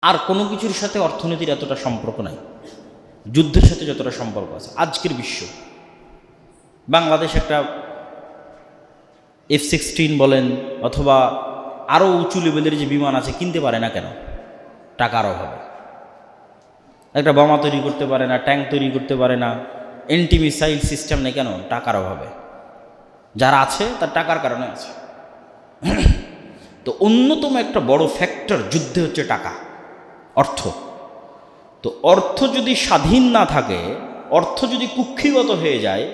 আর কোনো কিছুর সাথে অর্থনীতির এতটা সম্পর্ক নাই, যুদ্ধের সাথে যতটা সম্পর্ক আছে। আজকের বিশ্ব, বাংলাদেশ একটা F-16 বলেন অথবা আরও উঁচু লেভেলের যে বিমান আছে কিনতে পারে না কেন? টাকার অভাবে। একটা বোমা তৈরি করতে পারে না, ট্যাঙ্ক তৈরি করতে পারে না, অ্যান্টি মিসাইল সিস্টেম নেই কেন? টাকার অভাবে। যারা আছে তার টাকার কারণে আছে। তো অন্যতম একটা বড় ফ্যাক্টর যুদ্ধে হচ্ছে টাকা, অর্থ। তো অর্থ যদি স্বাধীন না থাকে, অর্থ যদি কুক্ষিগত হয়ে যায়,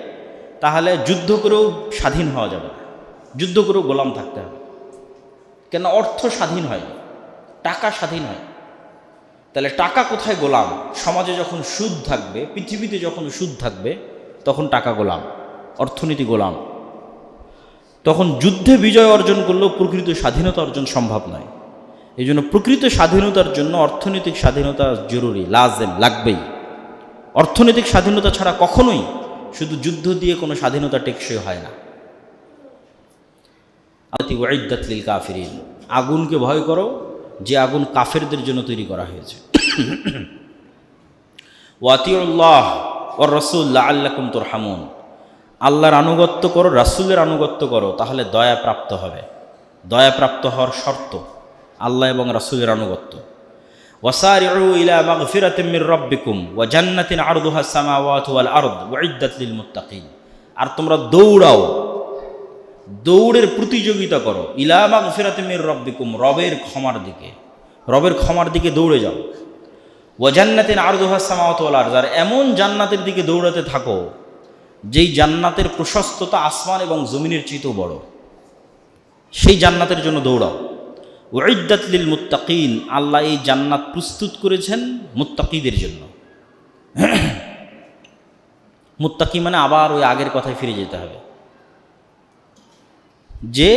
তাহলে যুদ্ধ করেও স্বাধীন হওয়া যাবে না, যুদ্ধ করেও গোলাম থাকতে হবে। কেন? অর্থ স্বাধীন হয়, টাকা স্বাধীন হয়। তাহলে টাকা কোথায় গোলাম? সমাজে যখন সুদ থাকবে, পৃথিবীতে যখন সুদ থাকবে, তখন টাকা গোলাম, অর্থনীতি গোলাম। তখন যুদ্ধে বিজয় অর্জন করলেও প্রকৃত স্বাধীনতা অর্জন সম্ভব নয়। এই জন্য প্রকৃত স্বাধীনতার জন্য অর্থনৈতিক স্বাধীনতা জরুরি, লাজেম, লাগবেই। অর্থনৈতিক স্বাধীনতা ছাড়া কখনোই শুধু যুদ্ধ দিয়ে কোনো স্বাধীনতা টেকসই হয় না। উইদ্দাত লিল কাফিরিন, আগুনকে ভয় করো যে আগুন কাফেরদের জন্য তৈরি করা হয়েছে। ওয়াতিউল্লাহ ওয়ার রাসূল লাআল্লাকুম তুরহামুন, আল্লাহর আনুগত্য করো, রাসূলের আনুগত্য করো, তাহলে দয়া প্রাপ্ত হবে। দয়া প্রাপ্ত হওয়ার শর্ত আল্লাহ এবং রাসূলের আনুগত্য। ওয়াসারিউ ইলা মাগফিরাতিম মির রাব্বিকুম ওয়া জান্নাতিন আরদুহাস সামাওয়াতু ওয়াল আরদ উইদ্দাত লিল মুত্তাকিন, আর তোমরা দৌড়াও, দৌড়ের প্রতিযোগিতা করো, ইলা মাগফিরাতিম মির রাব্বিকুম, রবের ক্ষমার দিকে, রবের ক্ষমার দিকে দৌড়ে যাও। ওয়া জান্নাতিন আরদুহাস সামাওয়াতু ওয়াল আরদ, আর এমন জান্নাতের দিকে দৌড়াতে থাকো যেই জান্নাতের প্রশস্ততা আসমান এবং জমিনের চেয়েও বড়, সেই জান্নাতের জন্য দৌড়াও। উইদ্দাত লিল মুত্তাকিন, আল্লাহ এই জান্নাত প্রস্তুত করেছেন মুত্তাকিদের জন্য। মুত্তাকি মানে আবার ওই আগের কথায় ফিরে যেতে হবে, যে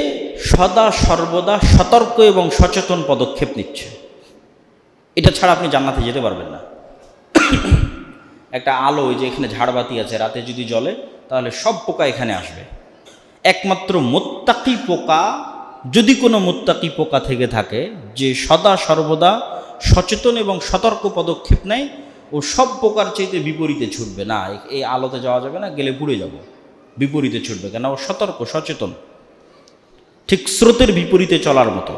সদা সর্বদা সতর্ক এবং সচেতন পদক্ষেপ নিচ্ছে। এটা ছাড়া আপনি জান্নাতে যেতে পারবেন না। একটা আলো, ওই যে এখানে ঝাড়বাতি আছে, রাতে যদি জ্বলে তাহলে সব পোকা এখানে আসবে। একমাত্র মুত্তাকি পোকা, যদি কোনো মুত্তাকি পোকা থেকে থাকে যে সদা সর্বদা সচেতন এবং সতর্ক পদক্ষেপ নেয়, ও সব পোকার চাইতে বিপরীতে ছুটবে। না, এই আলোতে যাওয়া যাবে না, গেলে পুড়ে যাব, বিপরীতে ছুটবে। কেন? ও সতর্ক সচেতন, ঠিক স্রোতের বিপরীতে চলার মতো।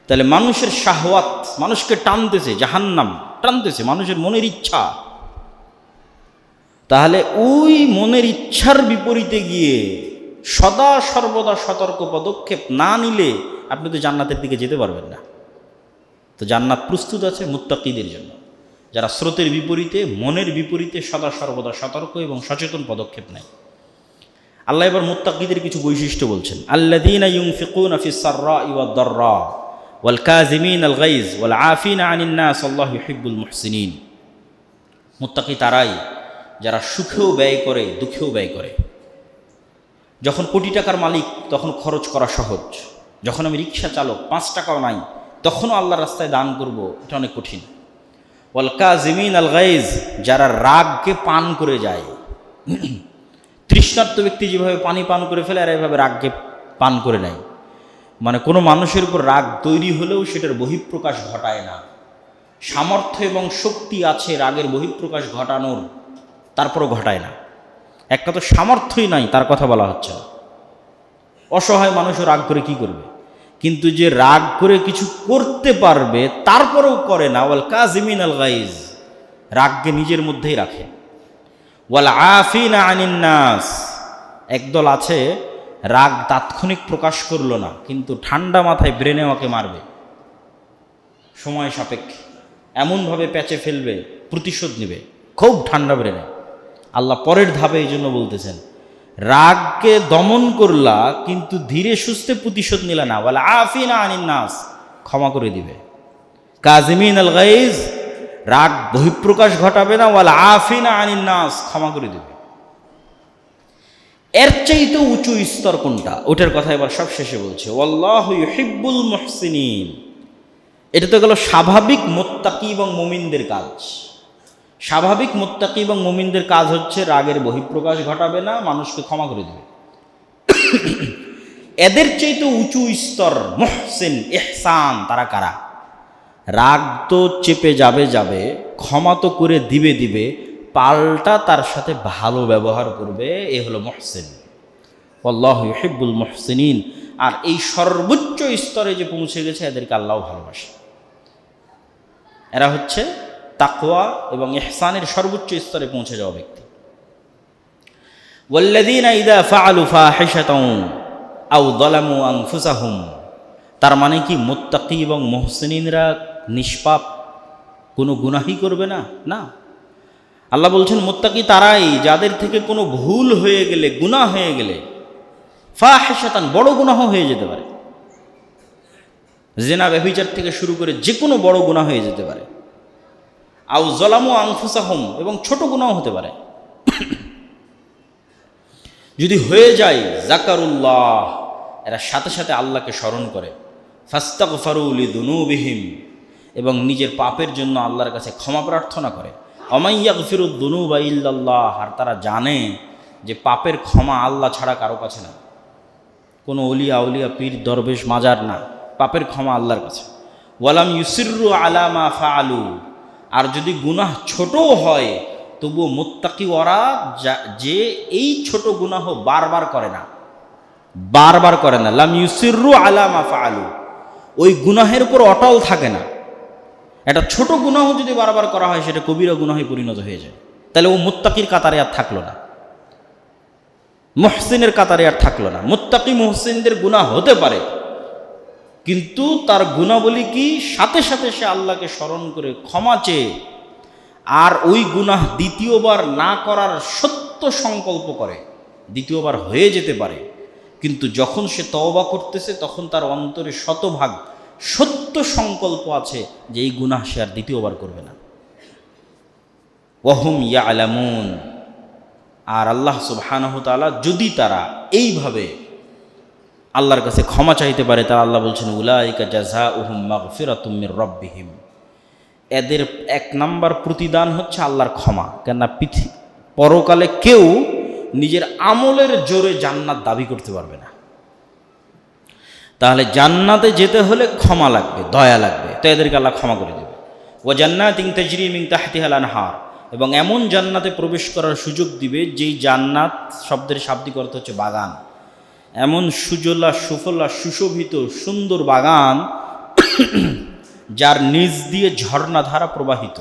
তাহলে মানুষের শাহওয়াত, মানুষকে টানতেছে, জাহান্নাম টানতেছে, মানুষের মনের ইচ্ছা। তাহলে ওই মনের ইচ্ছার বিপরীতে গিয়ে সদা সর্বদা সতর্ক পদক্ষেপ না নিলে আপনি তো জান্নাতের দিকে যেতে পারবেন না। তো জান্নাত প্রস্তুত আছে মুত্তাকিদের জন্য, যারা স্রোতের বিপরীতে, মনের বিপরীতে সদা সর্বদা সতর্ক এবং সচেতন পদক্ষেপ নেয়। আল্লাহ এবার মুত্তাকিদের কিছু বৈশিষ্ট্য বলছেন। আল্লাযীনা ইউনফিকুনা ফিস সাররাই ওয়াদ দাররা ওয়াল কাযিমিনাল গায়জ ওয়াল আফিনা আনিন নাস আল্লাহু ইউহিব্বুল মুহসিনিন। মুত্তাকি তারাই যারা সুখেও ব্যয় করে, দুঃখেও ব্যয় করে। যখন কোটি টাকার মালিক তখন খরচ করা সহজ, যখন আমি রিক্সা চালক, 5 টাকাও নাই, তখনও আল্লাহর রাস্তায় দান করব, এটা অনেক কঠিন। ওয়াল কাযিমিনাল গায়জ, যারা রাগকে পান করে যায়। তৃষ্ণার্ত ব্যক্তি যেভাবে পানি পান করে ফেলে, আর এভাবে রাগকে পান করে নেয়। মানে কোনো মানুষের উপর রাগ তৈরি হলেও সেটার বহিঃপ্রকাশ ঘটায় না। সামর্থ্য এবং শক্তি আছে রাগের বহিঃপ্রকাশ ঘটানোর, তারপরও ঘটায় না। একটা তো সামর্থ্যই নাই, তার কথা বলা হচ্ছে না। অসহায় মানুষও রাগ করে কি করবে? কিন্তু যে রাগ করে কিছু করতে পারবে তারপরেও করে না, ওয়াল কাযিমিনাল গায়জ, রাগকে নিজের মধ্যেই রাখে। ওয়াল আফিনা আনিন নাস, একদল আছে রাগ তাৎক্ষণিক প্রকাশ করলো না, কিন্তু ঠান্ডা মাথায় ব্রেনে ওকে মারবে, সময় সাপেক্ষে এমনভাবে প্যাচে ফেলবে, প্রতিশোধ নেবে খুব ঠান্ডা ব্রেনে। আল্লাহ পরের ধাপে এই জন্য বলতেছেন, রাগকে দমন করলা কিন্তু ধীরে সুস্থে প্রতিশোধ নিলে না। ওয়াল আফিনা আনিন নাস, ক্ষমা করে দিবে। কাযিমিনাল গায়জ, রাগ বহিঃপ্রকাশ ঘটাবে না। ওয়াল আফিনা আনিন নাস, ক্ষমা করে দিবে। এর চাইতে উঁচু স্তর কোনটা? ওটার কথা এবার সব শেষে বলছে। আল্লাহু ইউহিব্বুল মুহসিনিন, এটা তো গেল স্বাভাবিক মুত্তাকি এবং মুমিনদের কাজ। স্বাভাবিক মুত্তাকি এবং মুমিনদের কাজ হচ্ছে রাগের বহিঃপ্রকাশ ঘটাবে না, মানুষকে ক্ষমা করে দেবে। এদের চাইতে উঁচু স্তর মুহসিন, ইহসান, তারা কারা? রাগ তো চেপে যাবে যাবে, ক্ষমা তো করে দিবে দিবে, পাল্টা তার সাথে ভালো ব্যবহার করবে। এ হলো মুহসিন। আল্লাহু ইউহিব্বুল মুহসিনিন। আর এই সর্বোচ্চ স্তরে যে পৌঁছে গেছে এদেরকে আল্লাহ ভালোবাসে। এরা হচ্ছে তাকওয়া এবং ইহসানের সর্বোচ্চ স্তরে পৌঁছে যাওয়া ব্যক্তি। ওয়াল্লাযীনা ইযা ফাআলু ফাহিশাতান আও যালামু আনফুসাহুম, তার মানে কি মুত্তাকি এবং মুহসিনিনরা নিষ্পাপ, কোনো গুনাহই করবে না? না, আল্লাহ বলছেন মুত্তাকি তারাই যাদের থেকে কোনো ভুল হয়ে গেলে, গুনাহ হয়ে গেলে, ফাহিশাতান বড় গুনাহ হয়ে যেতে পারে, জিনা ব্যভিচার থেকে শুরু করে যে কোনো বড় গুনাহ হয়ে যেতে পারে, আও যালামু আনফুসাহুম এবং ছোট গুনাহ হতে পারে, যদি হয়ে যায় যাকারুল্লাহ, এরা সাথে সাথে আল্লাহকে স্মরণ করে, ফাস্তাগফারু লিযুনুবিহিম এবং নিজের পাপের জন্য আল্লাহর কাছে ক্ষমা প্রার্থনা করে, ওমাই ইয়াগফিরুদ যুনুবা ইল্লাল্লাহ, আর তারা জানে যে পাপের ক্ষমা আল্লাহ ছাড়া কারো কাছে না, কোনো অলিয়া আউলিয়া পীর দরবেশ মাজার না, পাপের ক্ষমা আল্লাহর কাছে। ওয়ালাম ইউসিররু আলা মা ফাআলু, আর যদি গুনাহ ছোটও হয় তবুও মুত্তাকি ওরা যে এই ছোট গুনাহ বারবার করে না, বারবার করে না। লাম ইউসিররু আলা মা ফাআলু, ওই গুনাহের উপর অটল থাকে না। একটা ছোট গুনাহ যদি বারবার করা হয় সেটা কবিরা গুনাহে পরিণত হয়ে যায়, তাহলে ও মুত্তাকির কাতারে আর থাকলো না, মুহসিনের কাতারে আর থাকলো না। মুত্তাকি মুহসিনদের গুনাহ হতে পারে, কিন্তু তার গুনাবলী কি, সাথে সাথে সে আল্লাহকে স্মরণ করে ক্ষমা চেয়ে আর ওই গুনাহ দ্বিতীয়বার না করার সত্য সংকল্প করে। দ্বিতীয়বার হয়ে যেতে পারে, কিন্তু যখন সে তওবা করতেছে তখন তার অন্তরে শতভাগ সত্য সংকল্প আছে যে এই গুনাহ সে আর দ্বিতীয়বার করবে না। ওয়াহুম ইয়ালামুন, আর আল্লাহ সুবহানাহু ওয়া তাআলা যদি তারা এইভাবে আল্লাহর কাছে ক্ষমা চাইতে পারে, তারা আল্লাহ বলছেন উলাইকা জাযাউহুম মাগফিরাতুম মির রাব্বিহিম, এদের এক নাম্বার প্রতিদান হচ্ছে আল্লাহর ক্ষমা। কেননা পরকালে কেউ নিজের আমলের জোরে জান্নাত দাবি করতে পারবে না। তাহলে জান্নাতে যেতে হলে ক্ষমা লাগবে, দয়া লাগবে, তো এদেরকে আল্লাহ ক্ষমা করে দেবে। ওয়া জান্নাতিন তাজরি মিন তাহতিহাল আনহার, এবং এমন জান্নাতে প্রবেশ করার সুযোগ দিবে যেই জান্নাত শব্দের শাব্দিক অর্থ হচ্ছে বাগান, এমন সুজলা সুফলা সুশোভিত সুন্দর বাগান যার নিচ দিয়ে ঝর্ণাধারা প্রবাহিত,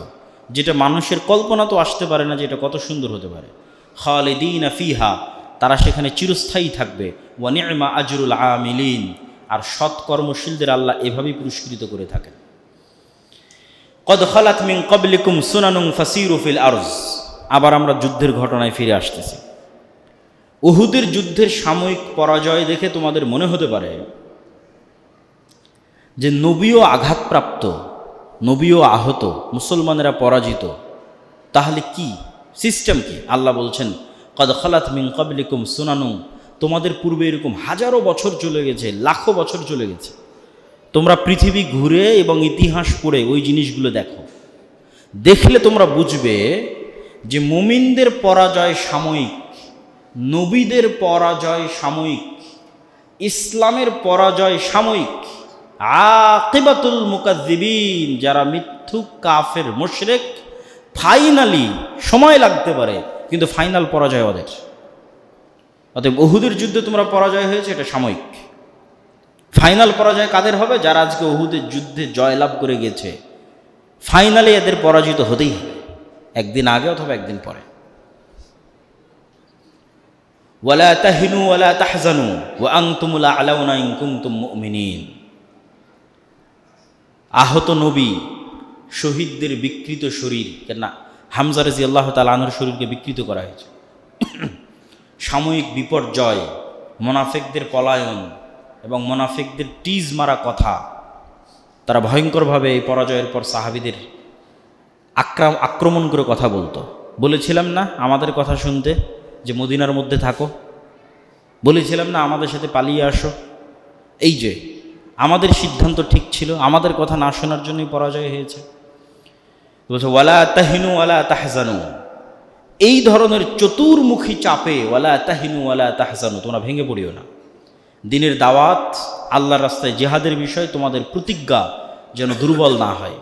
যেটা মানুষের কল্পনা তো আসতে পারে না যে এটা কত সুন্দর হতে পারে। খালিদিনা ফিহা, তারা সেখানে চিরস্থায়ী থাকবে। ওয়া নি'মা আজরুল আমিলিন, আর সৎকর্মশীলদের আল্লাহ এভাবেই পুরস্কৃত করে থাকেন। কদ খালাত মিন ক্বাবলিকুম সুনানুন ফাসিরু ফিল আরজ, আবার আমরা যুদ্ধের ঘটনায় ফিরে আসতেছি। উহুদের যুদ্ধের সাময়িক পরাজয় দেখে তোমাদের মনে হতে পারে যে নবীও আঘাতপ্রাপ্ত, নবীও আহত, মুসলমানেরা পরাজিত, তাহলে কি সিস্টেম কি? আল্লাহ বলছেন কদ খালাত মিন ক্বাবলিকুম সুনানুন, তোমাদের পূর্বে এরকম হাজারো বছর চলে গেছে, লাখো বছর চলে গেছে। তোমরা পৃথিবী ঘুরে এবং ইতিহাস পড়ে ওই জিনিসগুলো দেখো, দেখলে তোমরা বুঝবে যে মুমিনদের পরাজয় সাময়িক, নবীদের পরাজয় সাময়িক, ইসলামের পরাজয় সাময়িক। আকিবাতুল মুকাজ্জিবিন, যারা মিথ্যুক কাফের মুশরিক, ফাইনালি সময় লাগতে পারে কিন্তু ফাইনাল পরাজয় ওদের। অতএব উহুদের যুদ্ধে তোমরা পরাজয় হয়েছে, এটা সাময়িক। ফাইনাল পরাজয় কাদের হবে? যারা আজকে উহুদের যুদ্ধে জয়লাভ করে গেছে, ফাইনালি এদের পরাজিত হতেই হবে, একদিন আগে অথবা একদিন পরে। ওয়ালা তাহিনু ওয়ালা তাহজানু ওয়া আনতুমুল আ'লাউনা ইন কুনতুম মুমিনিন। আহত নবী, শহীদদের বিকৃত শরীর, কেন হামজা রাদিয়াল্লাহু তাআলা আনহুর শরীরকে বিকৃত করা হয়েছে। সাময়িক বিপর্যয়, মুনাফিকদের পলায়ন এবং মুনাফিকদের টিজ মারা কথা, তারা ভয়ঙ্করভাবে এই পরাজয়ের পর সাহাবীদের আক্রমণ করে কথা বলতো। বলেছিলাম না আমাদের কথা শুনতে যে মদিনার মধ্যে থাকো, বলেছিলাম না আমাদের সাথে পালিয়ে আসো। এই যে আমাদের সিদ্ধান্ত ঠিক ছিল, আমাদের কথা না শোনার জন্যই পরাজয় হয়েছে। বলছে ওয়ালা তাহিনু ওয়ালা তাহজানু, এই ধরনের চতুর্মুখী চাপে ওয়ালা তাহিনু ওয়ালা তাহজানু, তোমরা ভেঙে পড়িও না। দিনের দাওয়াত, আল্লাহর রাস্তায় জিহাদের বিষয় তোমাদের প্রতিজ্ঞা যেন দুর্বল না হয়,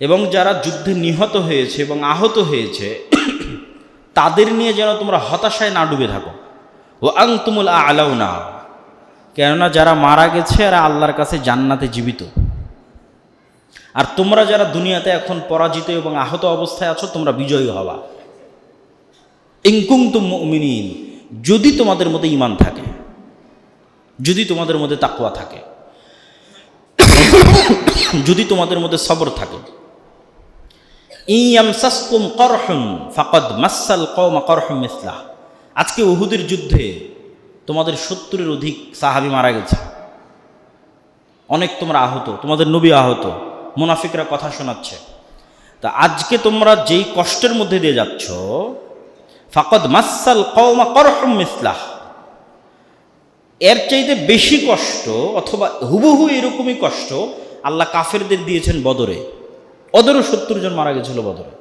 এবং যারা যুদ্ধে নিহত হয়েছে এবং আহত হয়েছে তাদের নিয়ে যেন তোমরা হতাশায় না ডুবে থাকো। ও আনতুমুল আ'লাউনা, কেননা যারা মারা গেছে এরা আল্লাহর কাছে জান্নাতে জীবিত, আর তোমরা যারা দুনিয়াতে এখন পরাজিত এবং আহত অবস্থায় আছো তোমরা বিজয়ী হবা। ইন কুনতুম মুমিনিন, যদি তোমাদের মধ্যে ঈমান থাকে, যদি তোমাদের মধ্যে তাকওয়া থাকে, যদি তোমাদের মধ্যে সবর থাকে। ইন ইয়ামসাসকুম করহুন ফাকাদ মাসাল কওমা করহুম মিসলাহ, আজকে উহুদের যুদ্ধে তোমাদের 70-এর অধিক সাহাবী মারা গেছে, অনেক তোমরা আহত, তোমাদের নবী আহত, মুনাফিকরা কথা শোনাচ্ছে। তা আজকে তোমরা যেই কষ্টের মধ্যে দিয়ে যাচ্ছ, ফাকাদ মাসাল কওমা করহুম মিসলাহ, এর চাইতে বেশি কষ্ট অথবা হুবহু এরকমই কষ্ট আল্লাহ কাফেরদের দিয়েছেন বদরে। ওদেরও 70 জন মারা গেছিল বদরে,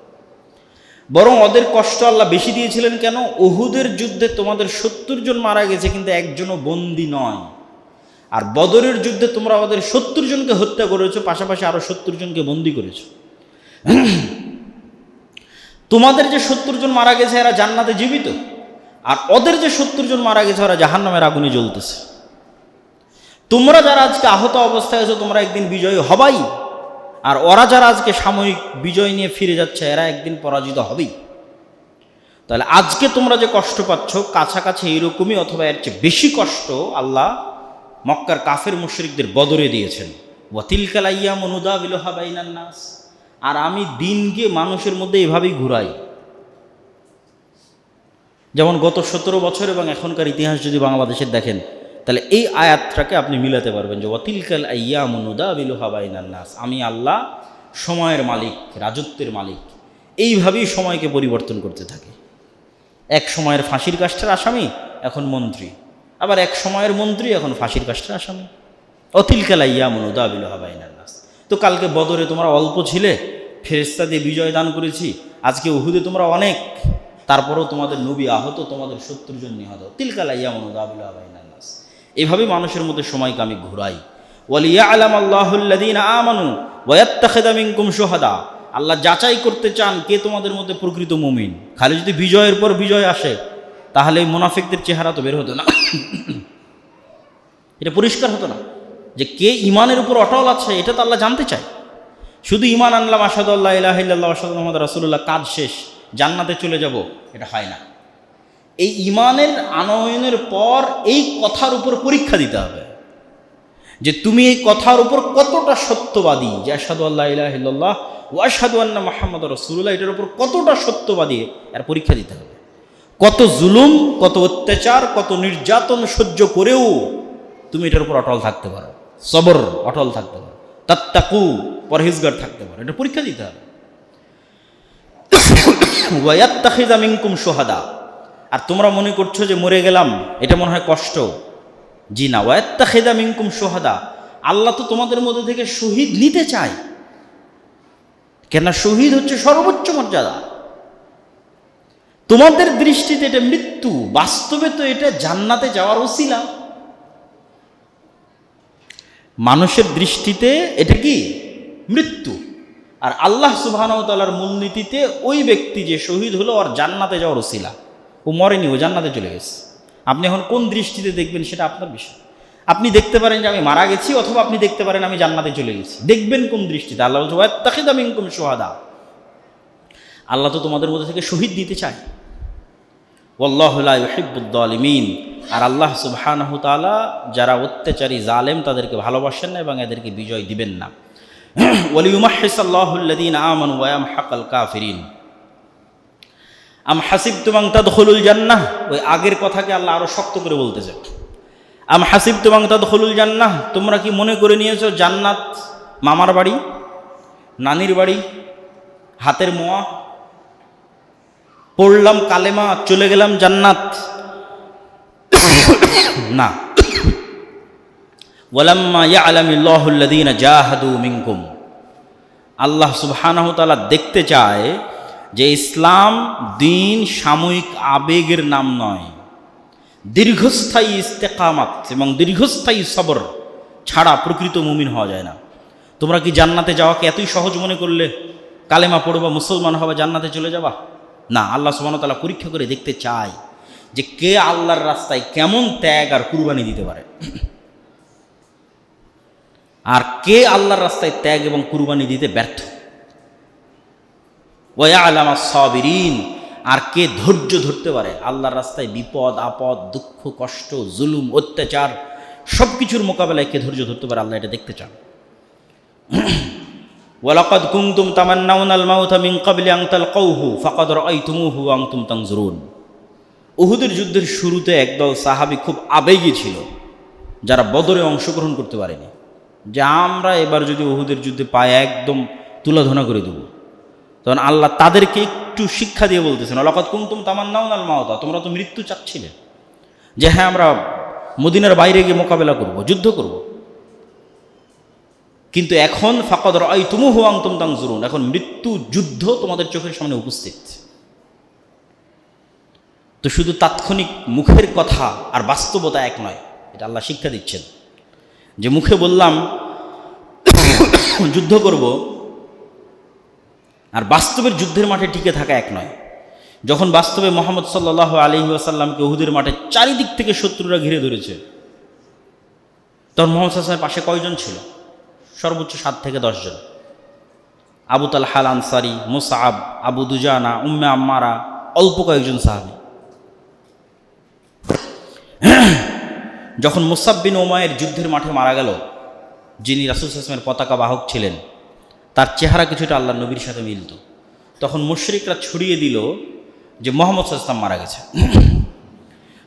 বরং ওদের কষ্ট আল্লাহ বেশি দিয়েছিলেন কেন? উহুদের যুদ্ধে তোমাদের 70 জন মারা গেছে কিন্তু একজনও বন্দী নয়, আর বদরের যুদ্ধে তোমরা ওদের 70 জনকে হত্যা করেছো, পাশাপাশি আরো 70 জনকে বন্দী করেছো। তোমাদের যে 70 জন মারা গেছে এরা জান্নাতে জীবিত, আর ওদের যে 70 জন মারা গেছে ওরা জাহান্নামের আগুনে জ্বলতেছে। তোমরা যারা আজকে আহত অবস্থায় আছো তোমরা একদিন বিজয়ী হবাই, আর ওরা যারা আজকে সাময়িক বিজয় নিয়ে ফিরে যাচ্ছে এরা একদিন পরাজিত হবেই। তাহলে আজকে তোমরা যে কষ্ট পাচ্ছ কাছাকাছি এইরকমই অথবা এর চেয়ে বেশি কষ্ট আল্লাহ মক্কার কাফের মুশরিকদের বদরে দিয়েছেন। ওয়া তিলকাল আইয়ামু নুদাবিলুহা বাইনান নাস, আর আমি দিনকে মানুষের মধ্যে এভাবেই ঘুরাই। যেমন গত 17 বছর এবং এখনকার ইতিহাস যদি বাংলাদেশের দেখেন তাহলে এই আয়াতটাকে আপনি মিলাতে পারবেন যে ওয়া তিলকাল আইয়ামু নুদাবিলুহা বাইনান নাস, আমি আল্লাহ সময়ের মালিক, রাজত্বের মালিক, এইভাবেই সময়কে পরিবর্তন করতে থাকি। এক সময়ের ফাঁসির কাষ্ঠের আসামি এখন মন্ত্রী, আবার এক সময়ের মন্ত্রী এখন ফাঁসির কাষ্ঠের আসামি। অতিলকাল আইয়ামু নুদাবিলুহা বাইনান নাস। তো কালকে বদরে তোমরা অল্প ছিলে, ফেরেশতা দিয়ে বিজয় দান করেছি, আজকে উহুদে তোমরা অনেক, তারপরেও তোমাদের নবী আহত, তোমাদের 70 জন নিহত। তিলকাল আইয়ামু নুদাবিলুহা বাইনান নাস, এভাবেই মানুষের মধ্যে সময়কে আমি ঘুরাই। ওয়ালিয়া'লাম আল্লাহুল্লাযীনা আমানু ওয়া ইয়াত্তাখিযা মিনকুম শুহাদা, আল্লাহ যাচাই করতে চান কে তোমাদের মধ্যে প্রকৃত মুমিন। খালি যদি বিজয়ের পর বিজয় আসে তাহলে এই মুনাফিকদের চেহারা তো বের হতো না, এটা পরিষ্কার হতো না যে কে ইমানের উপর অটল আছে, এটা তো আল্লাহ জানতে চায়। শুধু ইমান আনলাম আশহাদু আল্লা ইলাহা ইল্লাল্লাহ ওয়া আশহাদু আন্না মুহাম্মাদার রাসূলুল্লাহ, কাজ শেষ, জান্নাতে চলে যাব, এটা হয় না। এই ইমানের আনয়নের পর এই কথার উপর পরীক্ষা দিতে হবে যে তুমি এই কথার উপর কতটা সত্যবাদী, যে আশহাদু আল্লা ইলাহা ইল্লাল্লাহ ওয়া আশহাদু আন্না মুহাম্মাদার রাসূলুল্লাহ, এটার উপর কতটা সত্যবাদী এর পরীক্ষা দিতে হবে। কত জুলুম, কত অত্যাচার, কত নির্যাতন সহ্য করেও তুমি এটার উপর অটল থাকতে পারো, সবর, অটল থাকতে পারো, তাত্তাকু, পরহেজগার থাকতে পারো, এটা পরীক্ষা দিতে হবে। ওয়া ইয়াত্তাখিযা মিনকুম শুহাদা, আর তোমরা মনে করছো যে মরে গেলাম এটা মনে হয় কষ্ট, জি না। ওয়া ইয়াত্তাখিযা মিনকুম শুহাদা, আল্লাহ তো তোমাদের মধ্যে থেকে শহীদ নিতে চায়, কেন শহীদ হচ্ছে সর্বোচ্চ মর্যাদা। তোমাদের দৃষ্টিতে এটা মৃত্যু, বাস্তবে তো এটা জান্নাতে যাওয়ার ওসিলা। মানুষের দৃষ্টিতে এটা কি মৃত্যু, আর আল্লাহ সুবহানাহু ওয়া তাআলার মূলনীতিতে ওই ব্যক্তি যে শহীদ হলো আর জান্নাতে যাওয়ার ওসিলা, ও মরেনি, ও জান্নাতে চলে গেছে। আপনি এখন কোন দৃষ্টিতে দেখবেন সেটা আপনার বিষয়। আপনি দেখতে পারেন যে আমি মারা গেছি, অথবা আপনি দেখতে পারেন আমি জান্নাতে চলে গেছি। দেখবেন কোন দৃষ্টিতে? আল্লাহ বলছে ওয়াত্তাখিযা মিনকুম শুহাদা, আল্লাহ তো তোমাদের মধ্যে থেকে শহীদ দিতে চায়। ওয়াল্লাহু লা ইউহিব্বুদ যালিমিন, আর আল্লাহ সুবহানাহু ওয়া তাআলা যারা অত্যাচারী জালেম তাদেরকে ভালোবাসেন না এবং এদেরকে বিজয় দিবেন না। ওয়ালিয়ুমাহহিসাল্লাহুল্লাযীনা আমানু ওয়া ইয়ামহাকাল কাফিরিন। আম হাসিবতুম আন তাদখুলুল জান্নাহ, ওই আগের কথাকে আল্লাহ আরো শক্ত করে বলতেছে। আম হাসিবতুম আন তাদখুলুল জান্নাহ, তোমরা কি মনে করে নিয়েছো জান্নাত মামার বাড়ি, নানির বাড়ি, হাতের মোয়া, পড়লাম কালেমা চলে গেলাম জান্নাত? না। ওয়ালাম্মা ইয়ালামিল্লাহুল্লাযীনা জাহাদু মিনকুম, আল্লাহ সুবহানাহু ওয়া তাআলা দেখতে চায় যে ইসলাম দিন সাময়িক আবেগের নাম নয়, দীর্ঘস্থায়ী ইস্তেকামাত এবং দীর্ঘস্থায়ী সবর ছাড়া প্রকৃত মুমিন হওয়া যায় না। তোমরা কি জান্নাতে যাওয়াকে এতই সহজ মনে করলে? কালেমা পড়বা, মুসলমান হবে, জান্নাতে চলে যাবা? না, আল্লাহ সুবহানাহু ওয়া তাআলা পরীক্ষা করে দেখতে চায় যে কে আল্লাহর রাস্তায় কেমন ত্যাগ আর কুরবানি দিতে পারে, আর কে আল্লাহর রাস্তায় ত্যাগ এবং কুরবানি দিতে ব্যর্থ। ওয়া ইয়ালামু আস-সাবিরিন, আর কে ধৈর্য ধরতে পারে আল্লাহর রাস্তায় বিপদ আপদ, দুঃখ কষ্ট, জুলুম অত্যাচার সব কিছুর মোকাবেলায় কে ধৈর্য ধরতে পারে, আল্লাহ এটা দেখতে চান। ওয়ালাকাদ কুনতুম তামান্নাউনাল মাউতা মিন ক্বাবলি আন তালকাউহু ফাকাদ রাআইতুমুহু ওয়া আনতুম তানজুরুন। উহুদের যুদ্ধের শুরুতে একদল সাহাবী খুব আবেগী ছিল, যারা বদরে অংশগ্রহণ করতে পারেনি, যে আমরা এবার যদি উহুদের যুদ্ধে পায়ে একদম তুলাধনা করে দেব। তখন আল্লাহ তাদেরকে একটু শিক্ষা দিয়ে বলতেছেন, ওয়ালাকাদ কুনতুম তামান্নাউনাল মাউতা, তোমরা তো মৃত্যু চাচ্ছিলে, যে হ্যাঁ আমরা মদিনার বাইরে গিয়ে মোকাবেলা করব, যুদ্ধ করব, কিন্তু এখন ফাকাদ রাআইতুমুহু ওয়া আনতুম তানজুরুন, এখন মৃত্যু যুদ্ধ তোমাদের চোখের সামনে উপস্থিত। তো শুধু তাৎক্ষণিক মুখের কথা আর বাস্তবতা এক নয়, এটা আল্লাহ শিক্ষা দিচ্ছেন, যে মুখে বললাম যুদ্ধ করব, আর বাস্তবের যুদ্ধের মাঠে টিকে থাকা এক নয়। যখন বাস্তবে মুহাম্মদ সাল্লাল্লাহু আলাইহি ওয়াসাল্লামকে উহুদের মাঠে চারিদিক থেকে শত্রুরা ঘিরে ধরেছে, তখন মুহাম্মদ সাল্লাল্লাহু আলাইহি ওয়াসাল্লামের পাশে কয়জন ছিল? সর্বোচ্চ 7 থেকে 10 জন। আবু তালহা আল আনসারী, মুসআব, আবু দুজানা, উম্মে আম্মারা, অল্প কয়েকজন সাহাবী। যখন মুসআব বিন উমাইর যুদ্ধের মাঠে মারা গেল, যিনি রাসূল সাল্লাল্লাহু আলাইহি ওয়াসাল্লামের পতাকা বাহক ছিলেন, তার চেহারা কিছুটা আল্লাহর নবীর সাথে মিলত। তখন মুশরিকরা ছড়িয়ে দিল যে মুহাম্মদ সাল্লাল্লাহু আলাইহি ওয়াসাল্লাম মারা গেছে।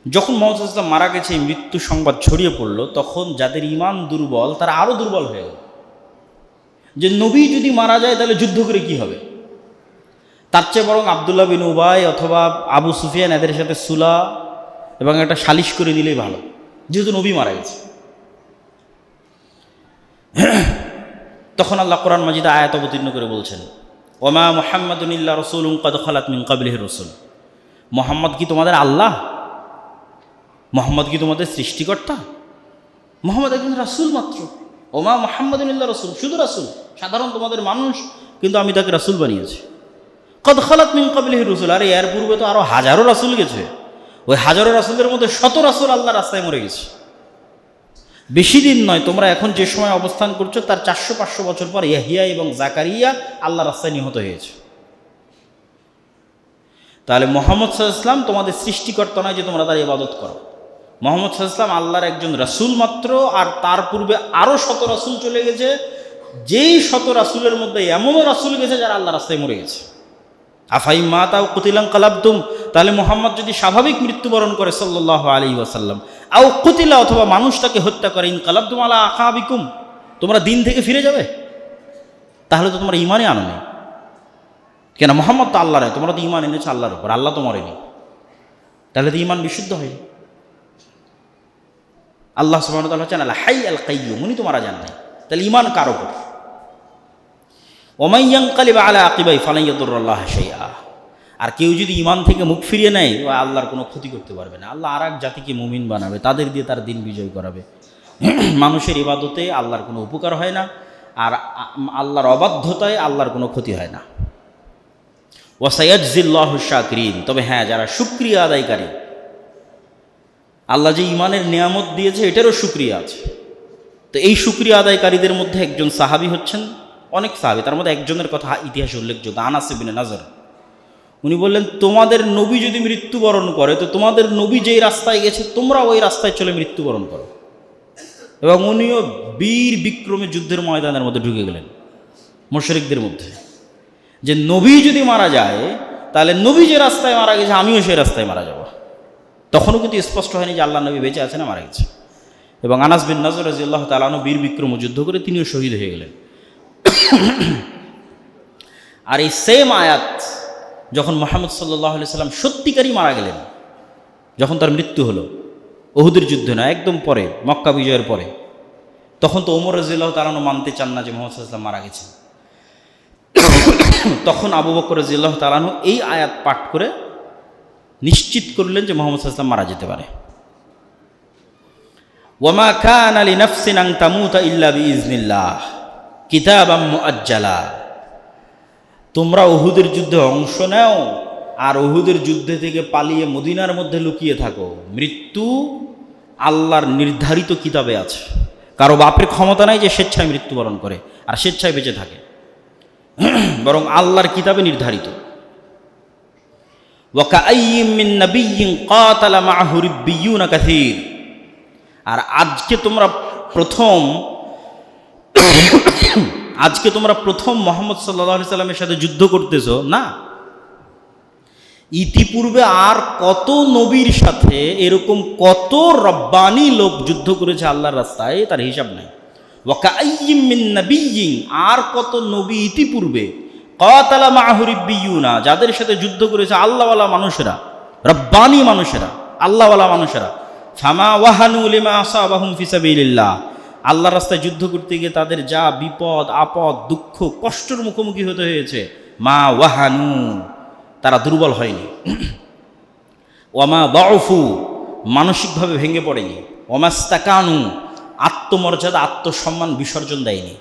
যখন মুহাম্মদ সাল্লাল্লাহু আলাইহি ওয়াসাল্লাম মারা গেছে, এই মৃত্যু সংবাদ ছড়িয়ে পড়ল, তখন যাদের ঈমান দুর্বল তারা আরও দুর্বল হয়ে গেল, যে নবী যদি মারা যায় তাহলে যুদ্ধ করে কি হবে? তার চেয়ে বরং আব্দুল্লাহ বিন উবাই অথবা আবু সুফিয়ান এদের সাথে সুলা এবং একটা সালিশ করে নিলেই ভালো, যেহেতু নবী মারা গেছে। তখন আল্লাহ কোরআন মাজিদে আয়াত অবতীর্ণ করে বলছেন, ওমা মুহাম্মাদুন ইল্লা রাসূলুন ক্বাদ খালাত মিন ক্বাবলিহি রাসূল। মুহাম্মদ কি তোমাদের আল্লাহ? মুহাম্মদ কি তোমাদের সৃষ্টিকর্তা? মুহাম্মদ একজন রাসূল মাত্র। ওমা মুহাম্মাদুন ইল্লা রাসূল, শুধু রাসূল, সাধারণ তোমাদের মানুষ, কিন্তু আমি তাকে রাসূল বানিয়েছি। ক্বাদ খালাত মিন ক্বাবলিহি রাসূল, আরে এর পূর্বে তো আরো হাজারো রাসূল গেছে, ওই হাজারো রাসূলের মধ্যে শত রাসূল আল্লাহর রাস্তায় মরে গেছে। বেশি দিন নয়, তোমরা এখন যে সময় অবস্থান করছো তার 400-500 বছর পর ইয়াহিয়া এবং জাকারিয়া আল্লাহর রাস্তায় নিহত হয়েছে। তাহলে মুহাম্মদ সাল্লাল্লাহু আলাইহি ওয়াসাল্লাম তোমাদের সৃষ্টিকর্তা নয় যে তোমরা তার ইবাদত করো। মুহাম্মদ সাল্লাল্লাহু আলাইহি ওয়াসাল্লাম আল্লাহর একজন রাসূল মাত্র, আর তার পূর্বে আরও শত রাসূল চলে গেছে, যেই শত রাসূলের মধ্যে এমনও রাসূল গেছে যারা আল্লাহর রাস্তায় মরে গেছে। আফাইম মাতা আও কুতিলান কালাবতুম, তাহলে মুহাম্মদ যদি স্বাভাবিক মৃত্যুবরণ করে সাল্লাল্লাহু আলাইহি ওয়াসাল্লাম, আও কুতিলা অথবা মানুষ তাকে হত্যা করে, ইন কালাবতুম আলা আকাবিকুম, তোমরা দিন থেকে ফিরে যাবে? তাহলে তো তোমরা ঈমানই আনো না। কেন? মুহাম্মদ তো আল্লাহর, তোমরা তো ঈমান এনেছো আল্লাহর উপর, আল্লাহ তো মরেনি, তাহলে তো ঈমান বিশুদ্ধ হয়। আল্লাহ সুবহানাহু ওয়া তাআলা হচ্ছেন আল হাই আল কাইয়্যুম, উনি তো মারা যান নাই, তাহলে ঈমান কার উপর? ওমান ইয়ানকালিব আলা আকিবাই ফালান ইয়াদুররাল্লাহ শাইআ, আর কেউ যদি ঈমান থেকে মুখ ফিরিয়ে নেয়, ও আল্লাহর কোনো ক্ষতি করতে পারবে না। আল্লাহ আর এক জাতিকে মুমিন বানাবে, তাদের দিয়ে তার দিন বিজয় করাবে। মানুষের ইবাদতে আল্লাহর কোনো উপকার হয় না, আর আল্লাহর অবাধ্যতায় আল্লাহর কোনো ক্ষতি হয় না। ওয়া সায়াজজিল্লাহু শাকিরিন, তবে হ্যাঁ, যারা শুকরিয়া আদায়কারী, আল্লাহ যে ঈমানের নিয়ামত দিয়েছে এটারও শুকরিয়া আছে। তো এই শুকরিয়া আদায়কারীদের মধ্যে একজন সাহাবী হচ্ছেন, অনেক সাহাবী, তার মধ্যে একজনের কথা ইতিহাসে উল্লেখযোগ্য, আনাস ইবনে নাজর। উনি বললেন, তোমাদের নবী যদি মৃত্যুবরণ করে, তো তোমাদের নবী যেই রাস্তায় গেছে তোমরা ওই রাস্তায় চলে মৃত্যুবরণ করো। এবং উনিও বীর বিক্রমে যুদ্ধের ময়দানের মধ্যে ঢুকে গেলেন মুশরিকদের মধ্যে, যে নবী যদি মারা যায় তাহলে নবী যে রাস্তায় মারা গেছে আমিও সেই রাস্তায় মারা যাব। তখনও কিন্তু স্পষ্ট হয়নি যে আল্লাহ নবী বেঁচে আছে না মারা গেছে। এবং আনাস বিন নাজর রাদিয়াল্লাহু তাআলা আনহু বীর বিক্রম যুদ্ধ করে তিনিও শহীদ হয়ে গেলেন। আর এই সেম আয়াত যখন মুহাম্মদ সাল্লাল্লাহু আলাইহি সাল্লাম সত্যিকারই মারা গেলেন, যখন তার মৃত্যু হলো, উহুদের যুদ্ধে না, একদম পরে, মক্কা বিজয়ের পরে, তখন তো ওমর রাদিয়াল্লাহু তাআলা মানতে চান না যে মুহাম্মদ সাল্লাল্লাহু আলাইহি সাল্লাম মারা গেছেন। তখন আবু বকর রাদিয়াল্লাহু তাআলা এই আয়াত পাঠ করে নিশ্চিত করলেন যে মুহাম্মদ সাল্লাল্লাহু আলাইহি সাল্লাম মারা যেতে পারে। ওয়ামা কানা লিনাফসিন আন তামুতা ইল্লা বিইজনিল্লাহ, কিতাবাম মুআজ্জালা, তোমরা উহুদের যুদ্ধে অংশ নাও আর উহুদের যুদ্ধে থেকে পালিয়ে মদিনার মধ্যে লুকিয়ে থাকো, মৃত্যু আল্লাহর নির্ধারিত কিতাবে আছে। কারো বাপের ক্ষমতা নাই যে স্বেচ্ছায় মৃত্যুবরণ করে আর স্বেচ্ছায় বেঁচে থাকে, বরং আল্লাহর কিতাবে নির্ধারিত। ওয়াকাআইয়িম মিন নাবিয়্যিন কাতালা মাআহু রিব্বিয়ুনা কাসীর, আর আজকে তোমরা প্রথম মুহাম্মদ সাল্লাল্লাহু আলাইহি সাল্লামের সাথে যুদ্ধ করতেছো না, ইতিপূর্বে আর কত নবীর সাথে এরকম কত রব্বানি লোক যুদ্ধ করেছে আল্লাহর রাস্তায়, তার হিসাব নাই। ওয়াকাআইয়িম মিন নাবিয়্যিন, আর কত নবী ইতিপূর্বে কাতালা মাআহু রিব্বিয়ুনা, যাদের সাথে যুদ্ধ করেছে আল্লাহওয়ালা মানুষেরা, রব্বানি মানুষেরা, আল্লাহওয়ালা মানুষেরা। ফামা ওয়াহানু লিমা আসাবাহুম ফি সাবিলিল্লাহ, আল্লাহর রাস্তায় যুদ্ধ করতে গিয়ে তাদের যা বিপদ আপদ দুঃখ কষ্টের মুখোমুখি হতে হয়েছে, মা ওয়াহানু, তারা দুর্বল হয়নি। ওয়ামা দাউফু, মানসিকভাবে ভেঙে পড়েনি। ওয়ামাস্তাকানু, আত্মমর্যাদা আত্মসম্মান বিসর্জন দেয়নি।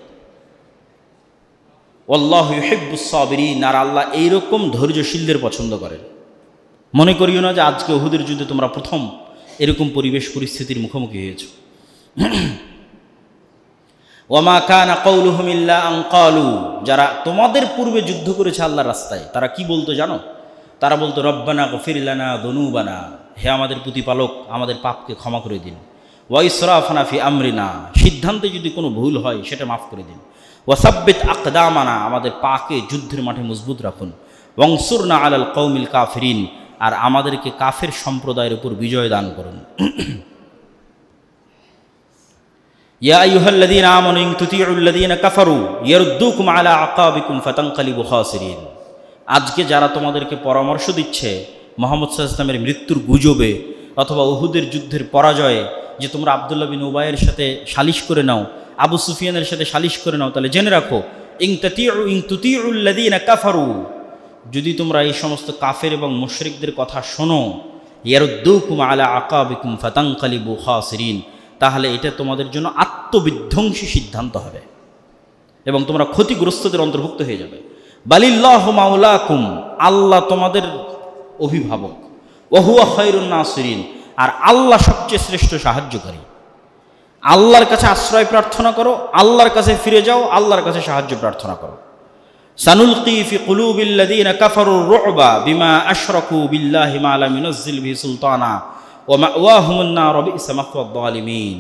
আল্লাহু ইউহিব্বুস সাবিরিন, আর আল্লাহ এইরকম ধৈর্যশীলদের পছন্দ করেন। মনে করিও না যে আজকে উহুদের যুদ্ধে তোমরা প্রথম এরকম পরিবেশ পরিস্থিতির মুখোমুখি হয়েছ। ওয়ামা কানা কওলুহুম ইল্লা আন ক্বালু, যারা তোমাদের পূর্বে যুদ্ধ করেছে আল্লাহর রাস্তায়, তারা কি বলতো জানো? তারা বলতো রব্বানা গফির লানা যুনুবানা, হে আমাদের প্রতিপালক আমাদের পাপকে ক্ষমা করে দিন। ওয়া ইসরাফানা ফি আমরিনা, সিদ্ধান্তে যদি কোনো ভুল হয় সেটা মাফ করে দিন। ওয়া সাব্বিত আকদামানা, আমাদের পাকে যুদ্ধের মাঠে মজবুত রাখুন। ওয়ানসুরনা আলাল কওমিল কাফিরিন, আর আমাদেরকে কাফের সম্প্রদায়ের উপর বিজয় দান করুন। ইয়া আইয়ুহাল্লাযীনা আমানু ইন তুতিউল্লাযীনা কাফারু ইয়ারুদ্দুকুম আলা আকাবিকুম ফাতানকালিবু খাসিরিন, আজকে যারা তোমাদেরকে পরামর্শ দিচ্ছে মুহাম্মদ সাল্লাল্লাহু আলাইহি ওয়াসাল্লামের মৃত্যুর গুজবে অথবা উহুদের যুদ্ধের পরাজয়ে, যে তোমরা আব্দুল্লাহ বিন উবাইয়ের সাথে সালিশ করে নাও, আবু সুফিয়ানের সাথে সালিশ করে নাও, তাহলে জেনে রাখো ইন তুতিউল্লাযীনা কাফারু, যদি তোমরা এই সমস্ত কাফের এবং মুশরিকদের কথা শোনো, ইয়ারুদ্দুকুম আলা আকাবিকুম ফাতানকালিবু খাসিরিন, তাহলে এটা তোমাদের জন্য আত্মবিধ্বংসী সিদ্ধান্ত হবে এবং তোমরা ক্ষতিগ্রস্তদের অন্তর্ভুক্ত হয়ে যাবে। বালিল্লাহু মাওলাকুম, আল্লাহ তোমাদের অভিভাবক। ওয়া হুয়া খায়রুন নাসিরিন, আর আল্লাহ সবচেয়ে শ্রেষ্ঠ সাহায্যকারী। আল্লাহর কাছে আশ্রয় প্রার্থনা করো, আল্লাহর কাছে ফিরে যাও, আল্লাহর কাছে সাহায্য প্রার্থনা করো। সানুলকি ফি কুলুবিল্লাযীনা কাফারুর রু'বা বিমা আশরাকু বিল্লাহি মা লাম ইউনাজ্জিল বিহি সুলতানা ওয়া মাওয়াহুমুন নার ওয়া বি'সা মাথওয়ায যালিমিন,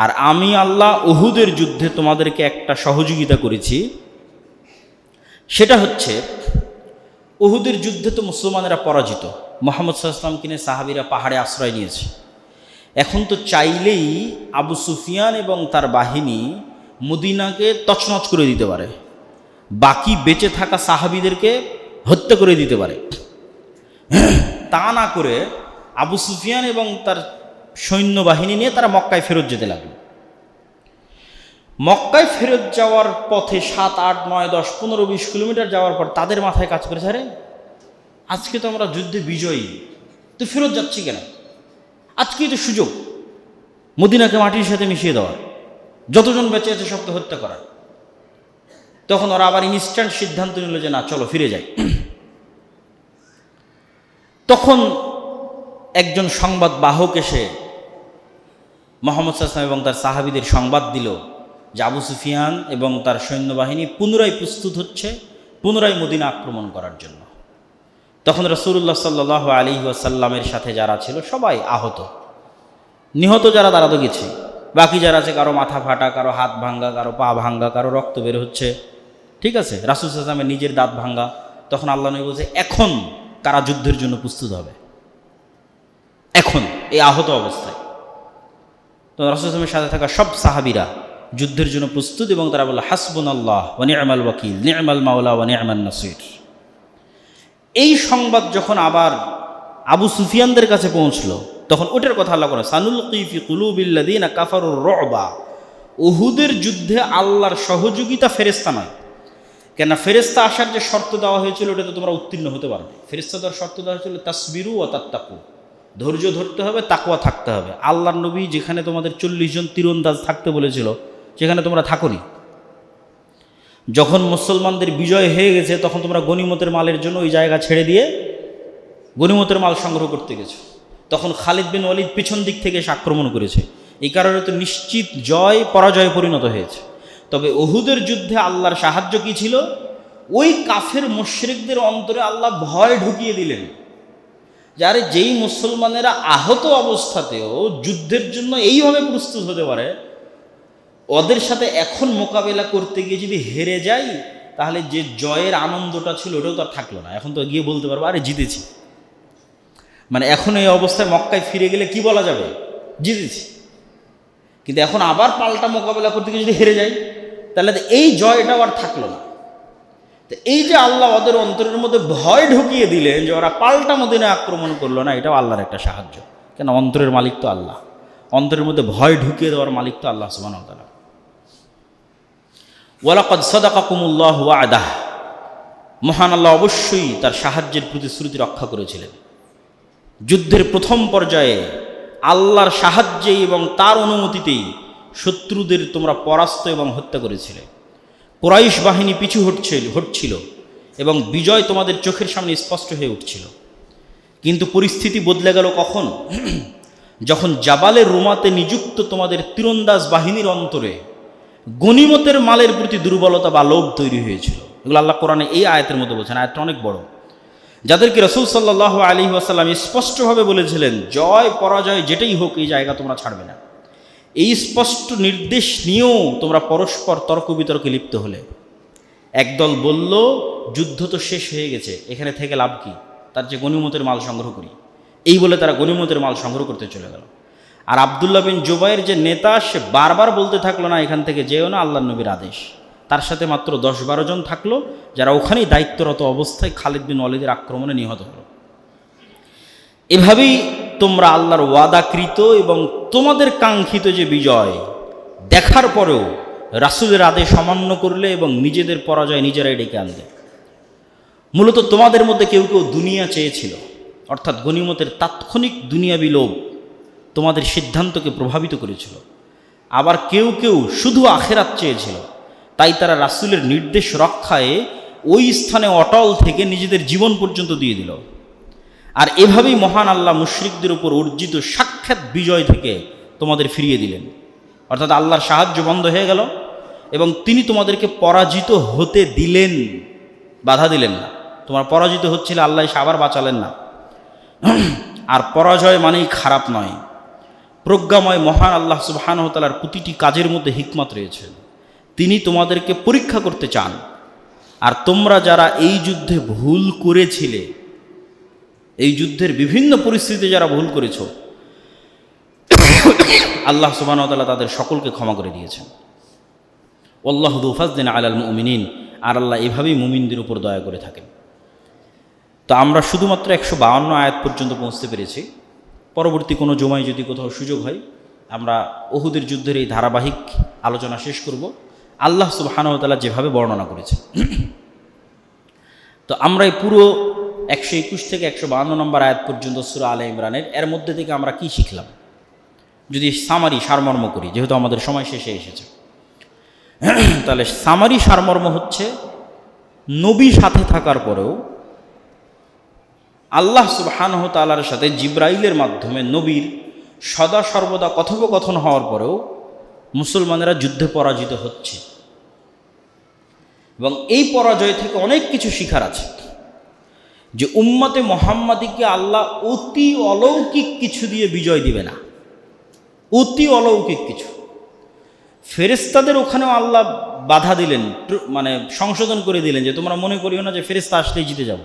আর আমি আল্লাহ উহুদের যুদ্ধে তোমাদেরকে একটা সহযোগিতা করেছি। সেটা হচ্ছে, উহুদের যুদ্ধে তো মুসলমানেরা পরাজিত, মুহাম্মদ সাল্লাল্লাহু আলাইহি ওয়াসাল্লাম কিনে সাহাবীরা পাহাড়ে আশ্রয় নিয়েছে। এখন তো চাইলেই আবু সুফিয়ান এবং তার বাহিনী মদিনাকে তছনছ করে দিতে পারে, বাকি বেঁচে থাকা সাহাবীদেরকে হত্যা করে দিতে পারে। তা না করে আবু সুফিয়ান এবং তার সৈন্যবাহিনী নিয়ে তারা মক্কায় ফেরত যেতে লাগলো। মক্কায় ফেরত যাওয়ার পথে 7, 8, 9, 10, 15, 20 কিলোমিটার যাওয়ার পর তাদের মাথায় কাজ করেছে, আরে আজকে তো আমরা যুদ্ধে বিজয়ী, তো ফেরত যাচ্ছি কেন? আজকেই তো সুযোগ মদিনাকে মাটির সাথে মিশিয়ে দেওয়ার, যতজন বেঁচে আছে সবকে হত্যা করার। তখন ওরা আবার ইনস্ট্যান্ট সিদ্ধান্ত নিল যে না, চলো ফিরে যাই। তখন একজন সংবাদ বাহক এসে মুহাম্মদ সাল্লাল্লাহু আলাইহি ওয়াসাল্লাম এবং তার সাহাবীদের সংবাদ দিল যে আবু সুফিয়ান এবং তার সৈন্যবাহিনী পুনরায় প্রস্তুত হচ্ছে পুনরায় মদিনা আক্রমণ করার জন্য। তখন রাসূলুল্লাহ সাল্লাল্লাহু আলাইহি ওয়াসাল্লামের সাথে যারা ছিল সবাই আহত, নিহত যারা তারা তো গেছে, বাকি যারা আছে কারো মাথা ফাটা, কারো হাত ভাঙ্গা, কারো পা ভাঙ্গা, কারো রক্ত বের হচ্ছে, ঠিক আছে, রাসূল সাল্লাল্লাহু আলাইহি ওয়াসাল্লামের নিজের দাঁত ভাঙ্গা। তখন আল্লাহ নবী বলছে, এখন কারা যুদ্ধের জন্য প্রস্তুত হবে? এখন এই আহত অবস্থায়। তো রাসূল সাল্লাল্লাহু আলাইহি ওয়াসাল্লামের সাথে থাকা সব সাহাবীরা যুদ্ধের জন্য প্রস্তুত এবং তারা বলল হাসবুনাল্লাহ ওয়া নি'মাল ওয়াকিল, নি'মাল মাওলা ওয়া নি'মান নাসির। এই সংবাদ যখন আবার আবু সুফিয়ানদের কাছে পৌঁছলো, তখন ওটার কথা আল্লাহ করে সানুলকি ফি কুলুবিল্লাযীনা কাফারুর রু'বা, উহুদের যুদ্ধে আল্লাহর সহযোগিতা ফেরেশতা নয়। কেন ফেরেশতা আসার যে শর্ত দেওয়া হয়েছিল ওটা তো তোমরা উত্তীর্ণ হতে পারবে। ফেরেশতা দেওয়ার শর্ত দেওয়া হয়েছিল তাসবিরু ওয়া তাত্তাকু, ধৈর্য ধরতে হবে, তাকওয়া থাকতে হবে। আল্লাহর নবী যেখানে তোমাদের 40 জন তীরন্দাজ থাকতে বলেছিল সেখানে তোমরা থাকোনি, যখন মুসলমানদের বিজয় হয়ে গেছে তখন তোমরা গনিমতের মালের জন্য ওই জায়গা ছেড়ে দিয়ে গনিমতের মাল সংগ্রহ করতে গেছো। তখন খালিদ বিন ওয়ালিদ পিছন দিক থেকে এসে আক্রমণ করেছে। এই কারণে তো নিশ্চিত জয় পরাজয়ে পরিণত হয়েছে। তবে উহুদের যুদ্ধে আল্লাহর সাহায্য কী ছিল? ওই কাফের মুশরিকদের অন্তরে আল্লাহ ভয় ঢুকিয়ে দিলেন, যারে যেই মুসলমানেরা আহত অবস্থাতেও যুদ্ধের জন্য এইভাবে প্রস্তুত হতে পারে, ওদের সাথে এখন মোকাবেলা করতে গিয়ে যদি হেরে যাই তাহলে যে জয়ের আনন্দটা ছিল ওটাও তো আর থাকলো না। এখন তো গিয়ে বলতে পারবো আরে জিতেছি, মানে এখন এই অবস্থায় মক্কায় ফিরে গেলে কি বলা যাবে? জিতেছি। কিন্তু এখন আবার পাল্টা মোকাবেলা করতে গিয়ে যদি হেরে যাই তাহলে এই জয়টাও আর থাকলো না। তো এই যে আল্লাহ ওদের অন্তরের মধ্যে ভয় ঢুকিয়ে দিলেন যে ওরা পাল্টা মদিনায় আক্রমণ করলো না, এটাও আল্লাহর একটা সাহায্য। কেন? অন্তরের মালিক তো আল্লাহ, অন্তরের মধ্যে ভয় ঢুকিয়ে দেওয়ার মালিক তো আল্লাহ সুবহানাহু ওয়া তাআলা। ওয়ালাকাদ সাদাকাকুমুল্লাহু ওয়া'দাহ, মহান আল্লাহ অবশ্যই তার সাহায্যের প্রতিশ্রুতি রক্ষা করেছিলেন। যুদ্ধের প্রথম পর্যায়ে আল্লাহর সাহায্যেই এবং তার অনুমতিতেই শত্রুদের তোমরা পরাস্ত এবং হত্যা করেছিলে। কুরাইশ বাহিনী পিছু হটছিল এবং বিজয় তোমাদের চোখের সামনে স্পষ্ট হয়ে উঠছিল। কিন্তু পরিস্থিতি বদলে গেল কখন? যখন জাবালের রুমাতে নিযুক্ত তোমাদের তীরন্দাজ বাহিনীর অন্তরে গনিমতের মালের প্রতি দুর্বলতা বা লোভ তৈরি হয়েছিল। এগুলো আল্লাহ কোরআনে এই আয়াতের মধ্যে বলছেন। আয়াতটা অনেক বড়, যাদেরকে রাসূল সাল্লাল্লাহু আলাইহি ওয়াসাল্লাম স্পষ্টভাবে বলেছিলেন জয় পরাজয় যেটাই হোক এই জায়গা তোমরা ছাড়বে না। এই স্পষ্ট নির্দেশ নিয়েও তোমরা পরস্পর তর্ক বিতর্কে লিপ্ত হলে। একদল বলল যুদ্ধ তো শেষ হয়ে গেছে, এখানে থেকে লাভ কি, তার যে গনিমতের মাল সংগ্রহ করি, এই বলে তারা গনিমতের মাল সংগ্রহ করতে চলে গেল। আর আব্দুল্লাহ বিন জুবাইর যে নেতা, সে বারবার বলতে থাকলো না এখান থেকে যেও না, আল্লাহর নবীর আদেশ। তার সাথে মাত্র 10-12 জন থাকলো, যারা ওখানেই দায়িত্বরত অবস্থায় খালিদ বিন ওয়ালিদের আক্রমণে নিহত হলো। এভাবেই তোমরা আল্লাহর ওয়াদাকৃত এবং তোমাদের কাঙ্ক্ষিত যে বিজয় দেখার পরেও রাসূলের আদেশ অমান্য করলে এবং নিজেদের পরাজয় নিজেরাই ডেকে আনলে। মূলত তোমাদের মধ্যে কেউ কেউ দুনিয়া চেয়েছিল, অর্থাৎ গনিমতের তাৎক্ষণিক দুনিয়াবি লোভ তোমাদের সিদ্ধান্তকে প্রভাবিত করেছিল। আবার কেউ কেউ শুধু আখিরাত চেয়েছিল, তাই তারা রাসূলের নির্দেশ রক্ষায় ওই স্থানে অটল থেকে নিজেদের জীবন পর্যন্ত দিয়ে দিল। আর এভাবেই মহান আল্লাহ মুশরিকদের উপর অর্জিত সাক্ষাৎ বিজয় থেকে তোমাদের ফিরিয়ে দিলেন। অর্থাৎ আল্লাহর সাহায্য বন্ধ হয়ে গেল এবং তিনি তোমাদেরকে পরাজিত হতে দিলেন, বাধা দিলেন না। তোমরা পরাজিত হচ্ছিলে, আল্লাহ এসে আবার বাঁচালেন না। আর পরাজয় মানেই খারাপ নয়। প্রজ্ঞাময় মহান আল্লাহ সুবহানাহু ওয়া তাআলার প্রতিটি কাজের মধ্যে হিকমত রয়েছে। তিনি তোমাদেরকে পরীক্ষা করতে চান। আর তোমরা যারা এই যুদ্ধে ভুল করেছিলে, এই যুদ্ধের বিভিন্ন পরিস্থিতিতে যারা ভুল করেছ, আল্লাহ সুবহানাহু ওয়া তাআলা তাদের সকলকে ক্ষমা করে দিয়েছেন। আল্লাহু যু ফাযলিন আলাল মুমিনিন, আর আল্লাহ এভাবেই মুমিনদের উপর দয়া করে থাকেন। তো আমরা শুধুমাত্র 152 আয়াত পর্যন্ত পৌঁছতে পেরেছি। পরবর্তী কোনো জুমায় যদি কোথাও সুযোগ হয় আমরা উহুদের যুদ্ধের এই ধারাবাহিক আলোচনা শেষ করব, আল্লাহ সুবহানাহু ওয়া তাআলা যেভাবে বর্ণনা করেছে। তো আমরা এই পুরো 121 থেকে 152 নম্বর আয়াত পর্যন্ত সূরা আলে ইমরানের, এর মধ্যে থেকে আমরা কি শিখলাম যদি সামারি সারমর্ম করি, যেহেতু আমাদের সময় শেষে এসেছে। তাহলে সামারি সারমর্ম হচ্ছে, নবী সাথে থাকার পরেও আল্লাহ সুবহানাহু ওয়া তাআলার সাথে জিবরাইলের মাধ্যমে নবীর সদা সর্বদা কথোপকথন হওয়ার পরেও মুসলমানেরা যুদ্ধে পরাজিত হচ্ছে এবং এই পরাজয় থেকে অনেক কিছু শিখার আছে। যে উম্মতে মুহাম্মাদীকে আল্লাহ অতি অলৌকিক কিছু দিয়ে বিজয় দিবে না, অতি অলৌকিক কিছু। ফেরেশতাদের ওখানেও আল্লাহ বাধা দিলেন, মানে সংশোধন করে দিলেন যে তোমরা মনে করিও না যে ফেরেশতা আসলেই জিতে যাব,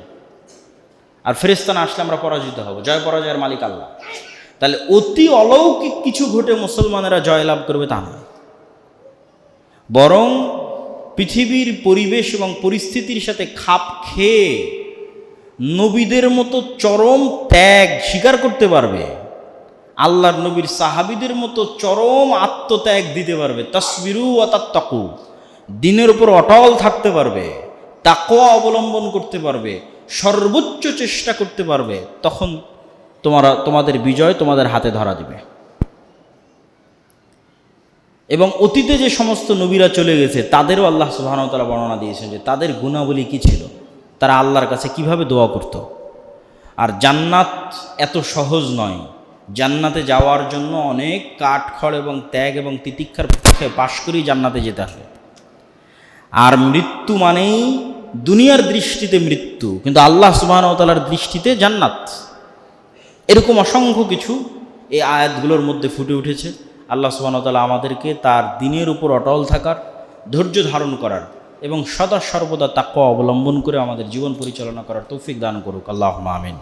আর ফেরেশতা না আসলে আমরা পরাজিত হব। জয় পরাজয়ের মালিক আল্লাহ। তাহলে অতি অলৌকিক কিছু ঘটে মুসলমানেরা জয়লাভ করবে তা নয়, বরং পৃথিবীর পরিবেশ এবং পরিস্থিতির সাথে খাপ খেয়ে নবীদের মতো চরম ত্যাগ স্বীকার করতে পারবে, আল্লাহর নবীর সাহাবীদের মতো চরম আত্মত্যাগ দিতে পারবে, তাসবিরু ওয়া তাত্তাকু, দিনের উপর অটল থাকতে পারবে, তাকওয়া অবলম্বন করতে পারবে, সর্বোচ্চ চেষ্টা করতে পারবে, তখন তোমাদের বিজয় তোমাদের হাতে ধরা দিবে। এবং অতীতে যে সমস্ত নবীরা চলে গেছে তাদেরও আল্লাহ সুবহানাহু ওয়া তাআলা বর্ণনা দিয়েছেন যে তাদের গুণাবলী কী ছিল, তারা আল্লাহর কাছে কিভাবে দোয়া করত। আর জান্নাত এত সহজ নয়, জান্নাতে যাওয়ার জন্য অনেক কাঠখড় এবং ত্যাগ এবং তিতিক্ষার পরীক্ষায় পাশ করেই জান্নাতে যেতে হবে। আর মৃত্যু মানেই দুনিয়ার দৃষ্টিতে মৃত্যু, কিন্তু আল্লাহ সুবহানাহু ওয়া তাআলার দৃষ্টিতে জান্নাত। এরকম অসংখ্য কিছু এই আয়াতগুলোর মধ্যে ফুটে উঠেছে। আল্লাহ সুবহানাহু ওয়া তাআলা আমাদেরকে তার দ্বীনের উপর অটল থাকার, ধৈর্য ধারণ করার এবং সদা সর্বদা তাকওয়া অবলম্বন করে আমাদের জীবন পরিচালনা করার তৌফিক দান করুক। আল্লাহুম্মা আমিন।